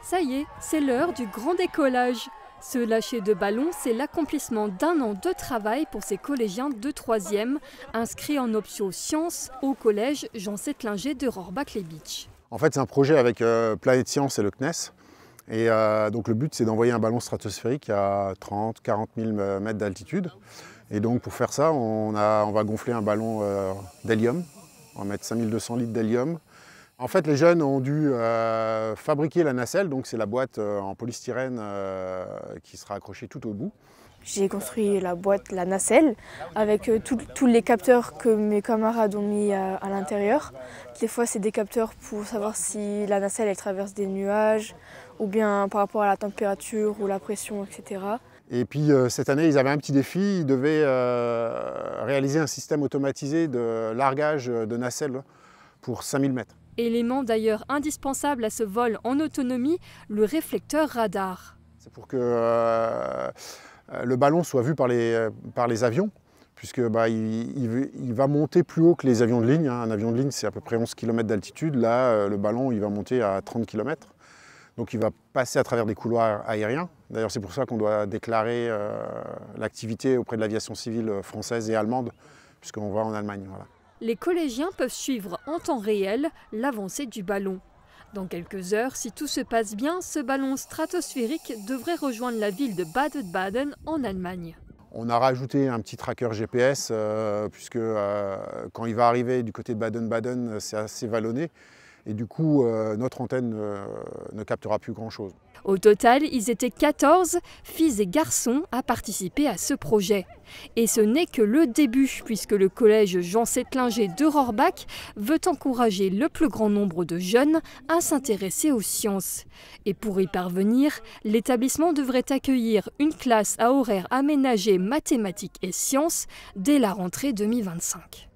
Ça y est, c'est l'heure du grand décollage. Ce lâcher de ballon, c'est l'accomplissement d'1 an de travail pour ces collégiens de 3e, inscrits en option sciences au collège Jean Settlinger de Rohrbach-les-Bitches. En fait, c'est un projet avec Planète Science et le CNES. Et donc le but, c'est d'envoyer un ballon stratosphérique à 30-40 000 mètres d'altitude. Et donc pour faire ça, on va gonfler un ballon d'hélium. On va mettre 5200 litres d'hélium. En fait, les jeunes ont dû fabriquer la nacelle, donc c'est la boîte en polystyrène qui sera accrochée tout au bout. J'ai construit la boîte, la nacelle, avec tous les capteurs que mes camarades ont mis à l'intérieur. Des fois, c'est des capteurs pour savoir si la nacelle elle traverse des nuages, ou bien par rapport à la température ou la pression, etc. Et puis cette année, ils avaient un petit défi, ils devaient réaliser un système automatisé de largage de nacelle pour 5000 mètres. Élément d'ailleurs indispensable à ce vol en autonomie, le réflecteur radar. C'est pour que le ballon soit vu par les avions, puisque il va monter plus haut que les avions de ligne. Un avion de ligne, c'est à peu près 11 km d'altitude. Là, le ballon, il va monter à 30 km. Donc il va passer à travers des couloirs aériens. D'ailleurs, c'est pour ça qu'on doit déclarer l'activité auprès de l'aviation civile française et allemande, puisqu'on va en Allemagne. Voilà. Les collégiens peuvent suivre en temps réel l'avancée du ballon. Dans quelques heures, si tout se passe bien, ce ballon stratosphérique devrait rejoindre la ville de Baden-Baden en Allemagne. On a rajouté un petit tracker GPS, puisque quand il va arriver du côté de Baden-Baden, c'est assez vallonné. Et du coup, notre antenne ne captera plus grand-chose. Au total, ils étaient 14, filles et garçons, à participer à ce projet. Et ce n'est que le début, puisque le collège Jean Settlinger de Rohrbach veut encourager le plus grand nombre de jeunes à s'intéresser aux sciences. Et pour y parvenir, l'établissement devrait accueillir une classe à horaire aménagé mathématiques et sciences dès la rentrée 2025.